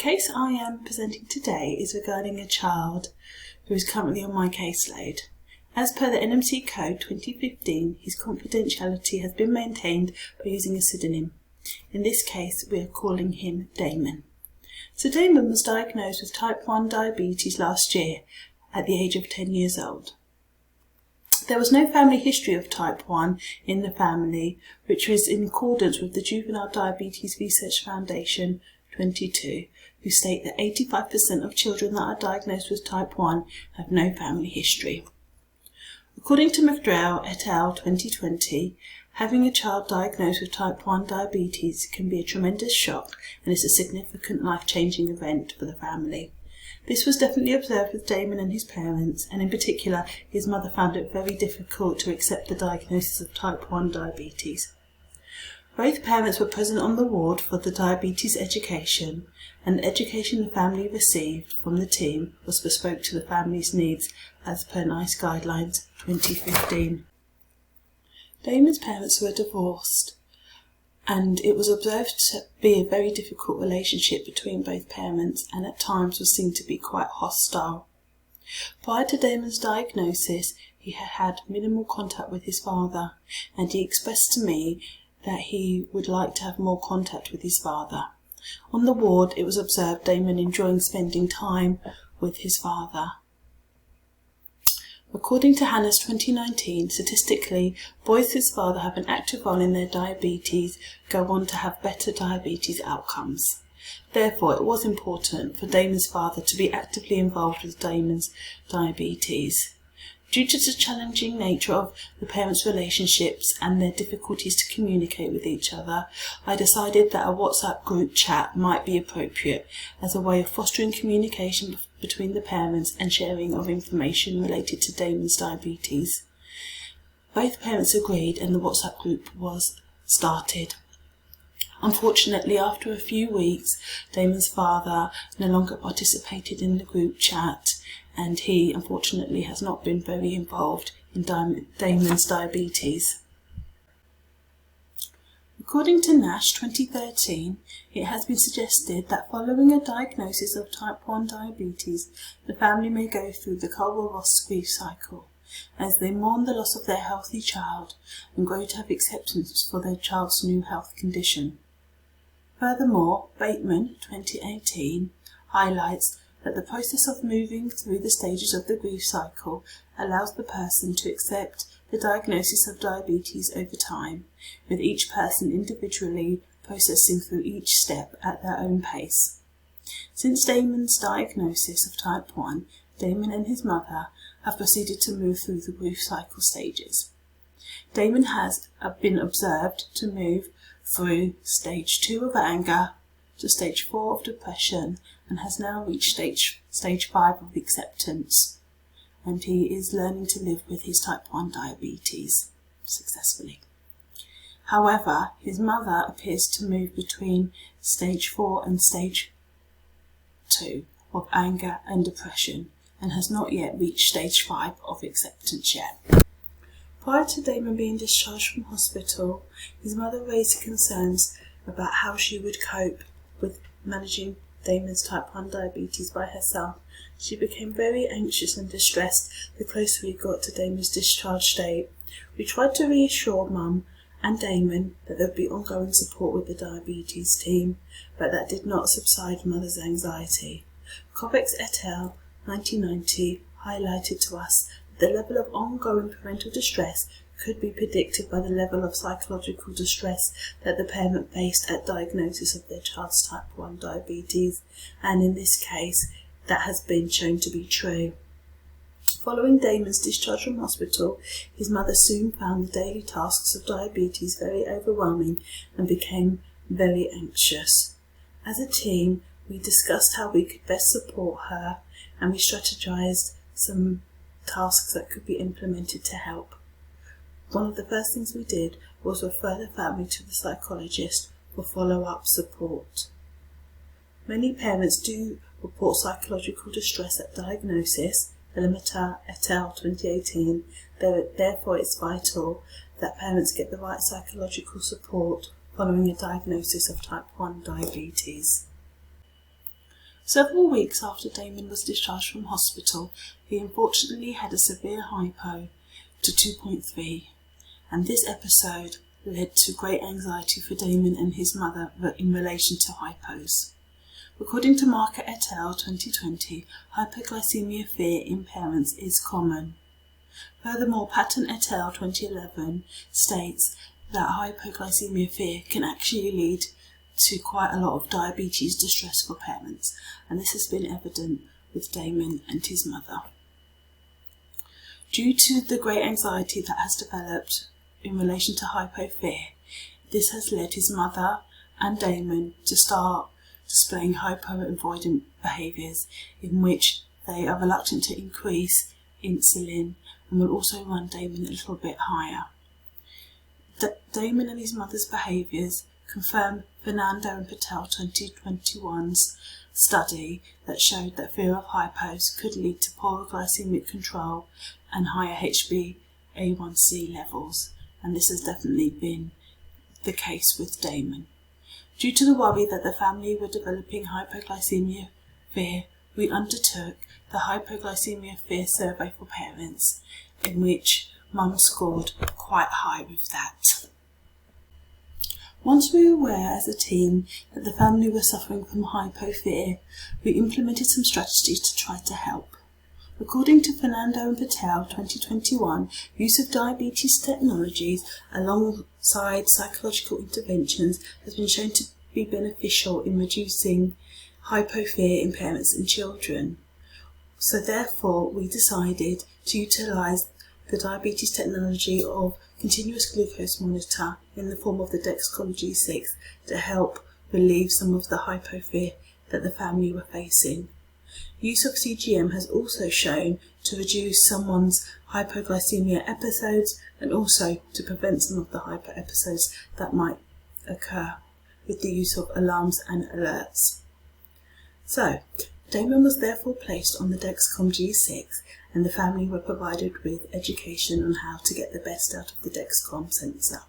case I am presenting today is regarding a child who is currently on my caseload. As per the NMC Code 2015, his confidentiality has been maintained by using a pseudonym. In this case, we are calling him Damon. So Damon was diagnosed with type 1 diabetes last year at the age of 10 years old. There was no family history of type 1 in the family, which was in accordance with the Juvenile Diabetes Research Foundation 22, who state that 85% of children that are diagnosed with type 1 have no family history. According to McDowell et al. 2020, having a child diagnosed with type 1 diabetes can be a tremendous shock and is a significant life-changing event for the family. This was definitely observed with Damon and his parents, and in particular, his mother found it very difficult to accept the diagnosis of type 1 diabetes. Both parents were present on the ward for the diabetes education, and the education the family received from the team was bespoke to the family's needs as per NICE Guidelines 2015. Damon's parents were divorced, and it was observed to be a very difficult relationship between both parents and at times was seen to be quite hostile. Prior to Damon's diagnosis, he had had minimal contact with his father, and he expressed to me that he would like to have more contact with his father. On the ward, it was observed Damon enjoying spending time with his father. According to Hannah's 2019, statistically, boys whose father have an active role in their diabetes go on to have better diabetes outcomes. Therefore, it was important for Damon's father to be actively involved with Damon's diabetes. Due to the challenging nature of the parents' relationships and their difficulties to communicate with each other, I decided that a WhatsApp group chat might be appropriate as a way of fostering communication between the parents and sharing of information related to Damon's diabetes. Both parents agreed and the WhatsApp group was started. Unfortunately, after a few weeks, Damon's father no longer participated in the group chat, and he unfortunately has not been very involved in Damon's diabetes. According to Nash 2013, it has been suggested that following a diagnosis of type 1 diabetes, the family may go through the Culver-Ross grief cycle, as they mourn the loss of their healthy child and grow to have acceptance for their child's new health condition. Furthermore, Bateman 2018 highlights that the process of moving through the stages of the grief cycle allows the person to accept the diagnosis of diabetes over time, with each person individually processing through each step at their own pace. Since Damon's diagnosis of type 1, Damon and his mother have proceeded to move through the grief cycle stages. Damon has been observed to move through stage 2 of anger to stage 4 of depression and has now reached stage 5 of acceptance, and he is learning to live with his type 1 diabetes successfully. However, his mother appears to move between stage 4 and stage 2 of anger and depression and has not yet reached stage 5 of acceptance yet. Prior to Damon being discharged from hospital, his mother raised concerns about how she would cope with managing Damon's type 1 diabetes by herself. She became very anxious and distressed the closer we got to Damon's discharge date. We tried to reassure Mum and Damon that there would be ongoing support with the diabetes team, but that did not subside Mother's anxiety. Kovacs et al. 1990 highlighted to us that the level of ongoing parental distress could be predicted by the level of psychological distress that the parent faced at diagnosis of their child's type 1 diabetes, and in this case, that has been shown to be true. Following Damon's discharge from hospital, his mother soon found the daily tasks of diabetes very overwhelming and became very anxious. As a team, we discussed how we could best support her, and we strategized some tasks that could be implemented to help. One of the first things we did was refer the family to the psychologist for follow-up support. Many parents do report psychological distress at diagnosis, Limiter et al. 2018, therefore it's vital that parents get the right psychological support following a diagnosis of type 1 diabetes. Several weeks after Damon was discharged from hospital, he unfortunately had a severe hypo to 2.3, and this episode led to great anxiety for Damon and his mother in relation to hypos. According to Marker et al. 2020, hypoglycemia fear in parents is common. Furthermore, Patton et al. 2011 states that hypoglycemia fear can actually lead to quite a lot of diabetes distress for parents, and this has been evident with Damon and his mother. Due to the great anxiety that has developed in relation to hypo fear, this has led his mother and Damon to start displaying hypo-avoidant behaviours in which they are reluctant to increase insulin and will also run Damon a little bit higher. Damon and his mother's behaviours confirm Fernando and Patel 2021's study that showed that fear of hypos could lead to poorer glycemic control and higher HbA1c levels, and this has definitely been the case with Damon. Due to the worry that the family were developing hypoglycemia fear, we undertook the hypoglycemia fear survey for parents, in which Mum scored quite high with that. Once we were aware as a team that the family were suffering from hypo fear, we implemented some strategies to try to help. According to Fernando and Patel 2021, use of diabetes technologies alongside psychological interventions has been shown to be beneficial in reducing hypo fear in parents and children. So therefore, we decided to utilise the diabetes technology of continuous glucose monitor in the form of the Dexcom G6 to help relieve some of the hypo fear that the family were facing. Use of CGM has also shown to reduce someone's hypoglycemia episodes and also to prevent some of the hyper episodes that might occur with the use of alarms and alerts. So, Damon was therefore placed on the Dexcom G6 and the family were provided with education on how to get the best out of the Dexcom sensor.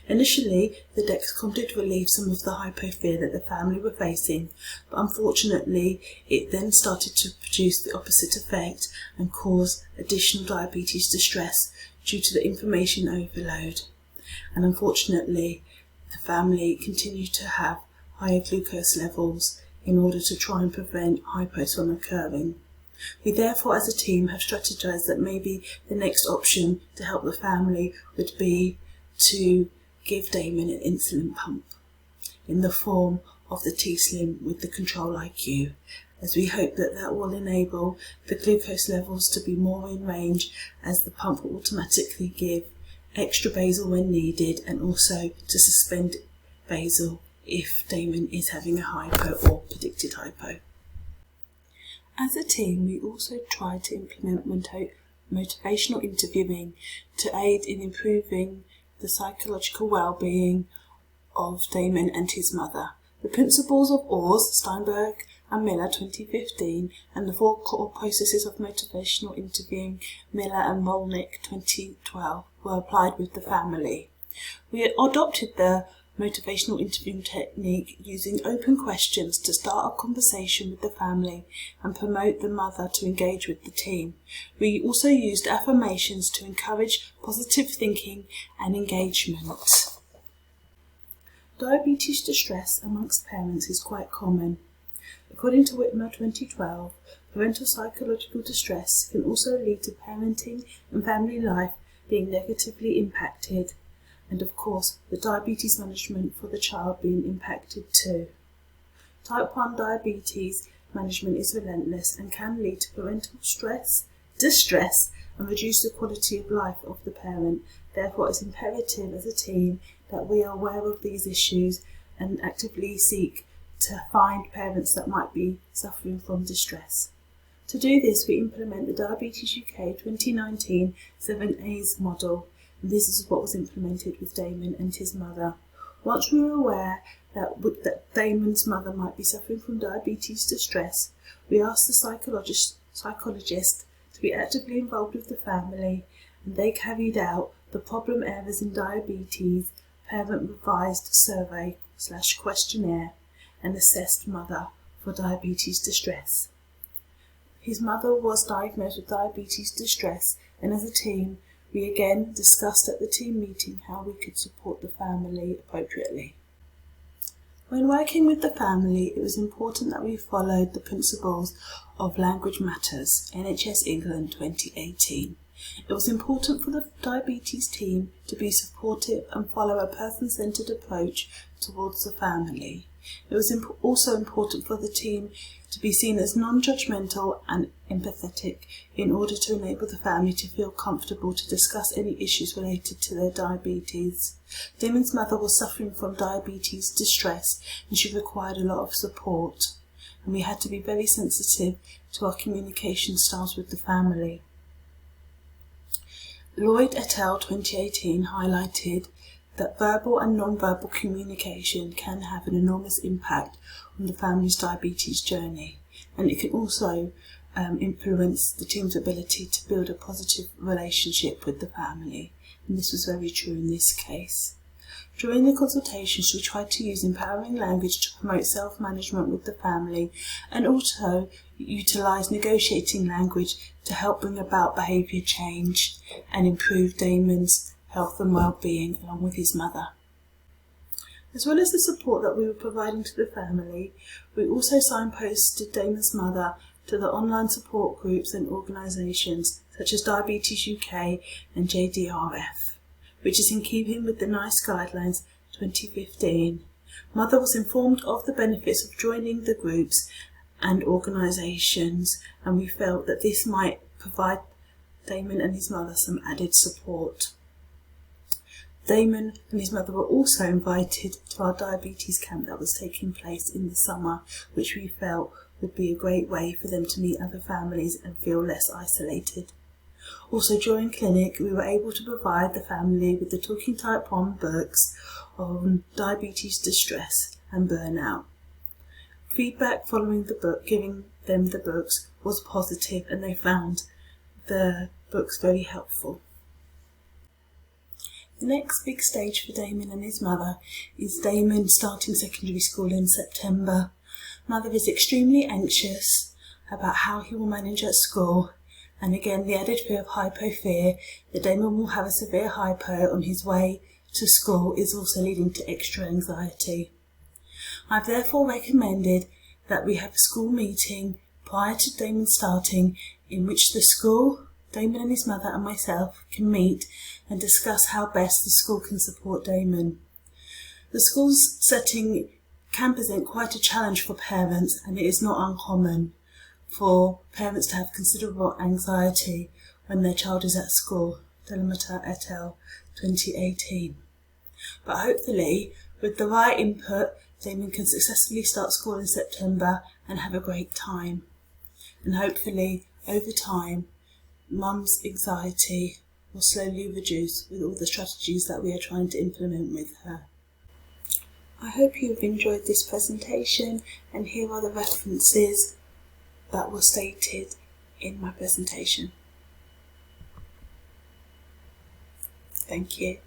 Initially, the Dexcom did relieve some of the hypo fear that the family were facing, but unfortunately it then started to produce the opposite effect and cause additional diabetes distress due to the information overload. And unfortunately, the family continued to have higher glucose levels in order to try and prevent hypos from occurring. We therefore as a team have strategized that maybe the next option to help the family would be to give Damon an insulin pump in the form of the T-Slim with the Control IQ, as we hope that that will enable the glucose levels to be more in range, as the pump will automatically give extra basal when needed and also to suspend basal if Damon is having a hypo or predicted hypo. As a team, we also tried to implement motivational interviewing to aid in improving the psychological well-being of Damon and his mother. The principles of Oars, Steinberg and Miller 2015 and the 4 core processes of motivational interviewing, Miller and Molnick 2012, were applied with the family. We adopted the motivational interviewing technique using open questions to start a conversation with the family and promote the mother to engage with the team. We also used affirmations to encourage positive thinking and engagement. Diabetes distress amongst parents is quite common. According to Whitmer 2012, parental psychological distress can also lead to parenting and family life being negatively impacted, and of course the diabetes management for the child being impacted too. Type 1 diabetes management is relentless and can lead to parental distress and reduce the quality of life of the parent. Therefore, it's imperative as a team that we are aware of these issues and actively seek to find parents that might be suffering from distress. To do this, we implement the Diabetes UK 2019 7A's model. This is what was implemented with Damon and his mother. Once we were aware that Damon's mother might be suffering from diabetes distress, we asked the psychologist to be actively involved with the family, and they carried out the Problem Areas in Diabetes Parent Revised Survey / Questionnaire and assessed mother for diabetes distress. His mother was diagnosed with diabetes distress, and as a team, we again discussed at the team meeting how we could support the family appropriately. When working with the family, it was important that we followed the principles of Language Matters, NHS England 2018. It was important for the diabetes team to be supportive and follow a person-centred approach towards the family. It was also important for the team to be seen as non-judgmental and empathetic in order to enable the family to feel comfortable to discuss any issues related to their diabetes. Damon's mother was suffering from diabetes distress and she required a lot of support, and we had to be very sensitive to our communication styles with the family. Lloyd et al. 2018 highlighted that verbal and non-verbal communication can have an enormous impact on the family's diabetes journey, and it can also influence the team's ability to build a positive relationship with the family, and this was very true in this case. During the consultations, we tried to use empowering language to promote self-management with the family and also utilise negotiating language to help bring about behaviour change and improve Damon's health and well-being along with his mother. As well as the support that we were providing to the family, we also signposted Damon's mother to the online support groups and organisations such as Diabetes UK and JDRF, which is in keeping with the NICE Guidelines 2015. Mother was informed of the benefits of joining the groups and organisations, and we felt that this might provide Damon and his mother some added support. Damon and his mother were also invited to our diabetes camp that was taking place in the summer, which we felt would be a great way for them to meet other families and feel less isolated. Also, during clinic, we were able to provide the family with the Talking Type 1 books on diabetes distress and burnout. Feedback following the book, giving them the books, was positive, and they found the books very helpful. The next big stage for Damon and his mother is Damon starting secondary school in September. Mother is extremely anxious about how he will manage at school, and again the added fear of hypo-fear that Damon will have a severe hypo on his way to school is also leading to extra anxiety. I've therefore recommended that we have a school meeting prior to Damon starting, in which the school, Damon and his mother and myself can meet and discuss how best the school can support Damon. The school's setting can present quite a challenge for parents, and it is not uncommon for parents to have considerable anxiety when their child is at school. Delimata et al. 2018. But hopefully, with the right input, Damon can successfully start school in September and have a great time. And hopefully, over time, Mum's anxiety will slowly reduce with all the strategies that we are trying to implement with her. I hope you have enjoyed this presentation, and here are the references that were stated in my presentation. Thank you.